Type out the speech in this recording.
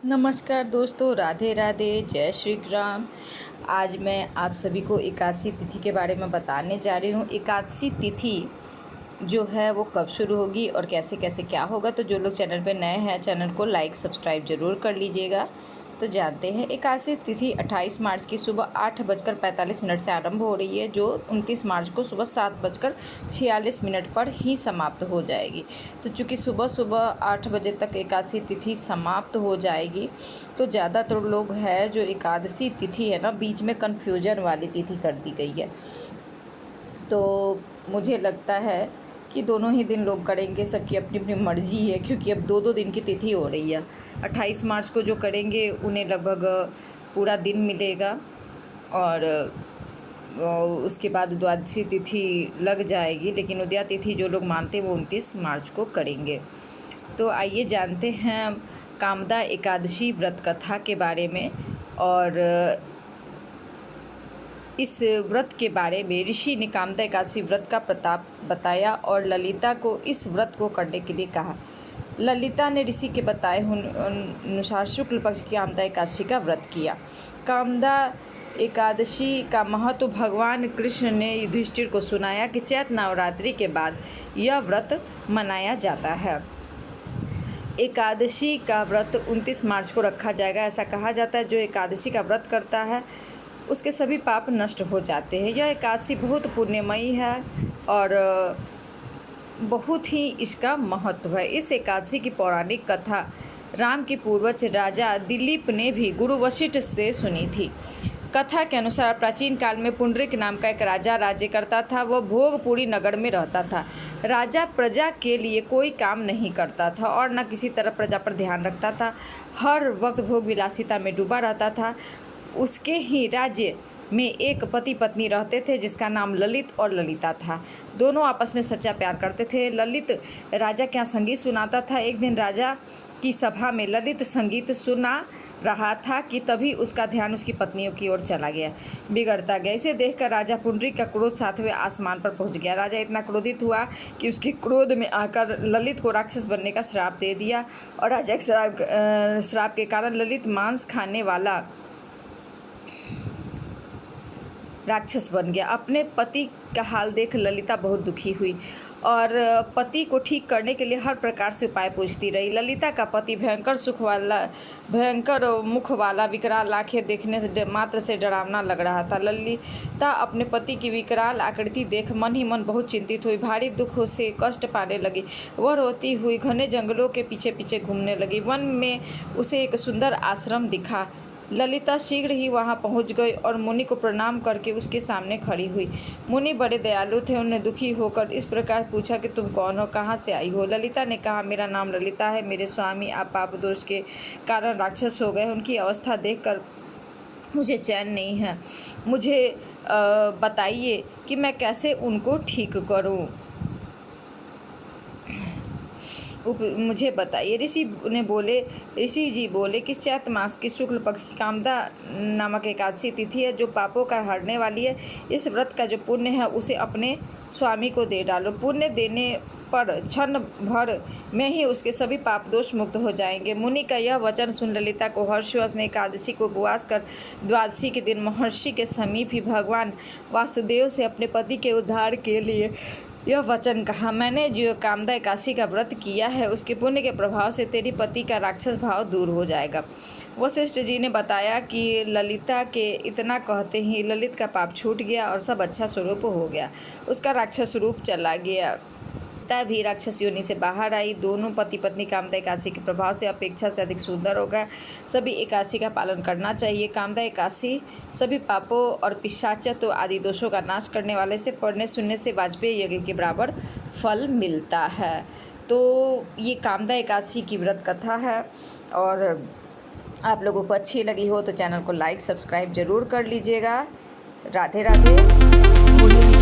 नमस्कार दोस्तों, राधे राधे, जय श्री राम। आज मैं आप सभी को एकादशी तिथि के बारे में बताने जा रही हूँ। एकादशी तिथि जो है वो कब शुरू होगी और कैसे कैसे क्या होगा। तो जो लोग चैनल पे नए हैं, चैनल को लाइक सब्सक्राइब जरूर कर लीजिएगा। तो जानते हैं, एकादशी तिथि 28 मार्च की सुबह 8:45 से आरंभ हो रही है, जो 29 मार्च को सुबह 7:46 पर ही समाप्त हो जाएगी। तो चूँकि सुबह सुबह 8 बजे तक एकादशी तिथि समाप्त हो जाएगी, तो ज़्यादातर लोग हैं जो एकादशी तिथि है ना, बीच में कन्फ्यूजन वाली तिथि कर दी गई है। तो मुझे लगता है कि दोनों ही दिन लोग करेंगे, सबकी अपनी अपनी मर्जी है, क्योंकि अब दो दिन की तिथि हो रही है। 28 मार्च को जो करेंगे उन्हें लगभग पूरा दिन मिलेगा, और उसके बाद द्वादशी तिथि लग जाएगी, लेकिन उदया तिथि जो लोग मानते हैं वो 29 मार्च को करेंगे। तो आइए जानते हैं कामदा एकादशी व्रत कथा के बारे में। और इस व्रत के बारे में ऋषि ने कामदा एकादशी व्रत का प्रताप बताया और ललिता को इस व्रत को करने के लिए कहा। ललिता ने ऋषि के बताए अनुसार शुक्ल पक्ष की कामदा एकादशी का व्रत किया। कामदा एकादशी का महत्व भगवान कृष्ण ने युधिष्ठिर को सुनाया कि चैत्र नवरात्रि के बाद यह व्रत मनाया जाता है। एकादशी का व्रत 29 मार्च को रखा जाएगा। ऐसा कहा जाता है जो एकादशी का व्रत करता है उसके सभी पाप नष्ट हो जाते हैं। यह एकादशी बहुत पुण्यमयी है और बहुत ही इसका महत्व है। इस एकादशी की पौराणिक कथा राम के पूर्वज राजा दिलीप ने भी गुरु वशिष्ठ से सुनी थी। कथा के अनुसार प्राचीन काल में पुंडरीक नाम का एक राजा राज्य करता था। वह भोगपुरी नगर में रहता था। राजा प्रजा के लिए कोई काम नहीं करता था और न किसी तरह प्रजा पर ध्यान रखता था। हर वक्त भोग विलासिता में डूबा रहता था। उसके ही राज्य में एक पति पत्नी रहते थे जिसका नाम ललित और ललिता था। दोनों आपस में सच्चा प्यार करते थे। ललित राजा के यहाँ संगीत सुनाता था। एक दिन राजा की सभा में ललित संगीत सुना रहा था कि तभी उसका ध्यान उसकी पत्नियों की ओर चला गया, बिगड़ता गया। इसे देखकर राजा पुंडरीक का क्रोध 7वें आसमान पर पहुंच गया। राजा इतना क्रोधित हुआ कि उसके क्रोध में आकर ललित को राक्षस बनने का श्राप दे दिया, और राजा के श्राप के कारण ललित मांस खाने वाला राक्षस बन गया। अपने पति का हाल देख ललिता बहुत दुखी हुई और पति को ठीक करने के लिए हर प्रकार से उपाय पूछती रही। ललिता का पति भयंकर मुख वाला विकराल आंखें देखने से मात्र से डरावना लग रहा था। ललिता अपने पति की विकराल आकृति देख मन ही मन बहुत चिंतित हुई। भारी दुख से कष्ट पाने लगी। वह रोती हुई घने जंगलों के पीछे पीछे घूमने लगी। वन में उसे एक सुंदर आश्रम दिखा। ललिता शीघ्र ही वहां पहुंच गई और मुनि को प्रणाम करके उसके सामने खड़ी हुई। मुनि बड़े दयालु थे। उन्हें दुखी होकर इस प्रकार पूछा कि तुम कौन हो, कहाँ से आई हो। ललिता ने कहा, मेरा नाम ललिता है। मेरे स्वामी आप पाप दोष के कारण राक्षस हो गए। उनकी अवस्था देखकर मुझे चैन नहीं है। मुझे बताइए कि मैं कैसे उनको ठीक करूं। मुझे बताइए। ऋषि जी बोले कि चैत्र मास की शुक्ल पक्ष की कामदा नामक एकादशी तिथि है जो पापों का हरने वाली है। इस व्रत का जो पुण्य है उसे अपने स्वामी को दे डालो। पुण्य देने पर क्षण भर में ही उसके सभी पाप दोष मुक्त हो जाएंगे। मुनि का यह वचन सुन ललिता को हर्ष हुआ। उसने एकादशी को उपवास कर द्वादशी के दिन महर्षि के समीप ही भगवान वासुदेव से अपने पति के उद्धार के लिए यह वचन कहा, मैंने जो कामदा एकादशी का व्रत किया है उसके पुण्य के प्रभाव से तेरी पति का राक्षस भाव दूर हो जाएगा। वशिष्ठ जी ने बताया कि ललिता के इतना कहते ही ललित का पाप छूट गया और सब अच्छा स्वरूप हो गया। उसका राक्षस रूप चला गया। भी राक्षस योनि से बाहर आई। दोनों पति पत्नी कामदा एकादशी के प्रभाव से अपेक्षा से अधिक सुंदर हो गए। सभी एकादशी का पालन करना चाहिए। कामदा एकादशी सभी पापों और पिशाचत्व आदि दोषों का नाश करने वाले से पढ़ने सुनने से वाजपेयी यज्ञ के बराबर फल मिलता है। तो ये कामदा एकादशी की व्रत कथा है, और आप लोगों को अच्छी लगी हो तो चैनल को लाइक सब्सक्राइब जरूर कर लीजिएगा। राधे राधे।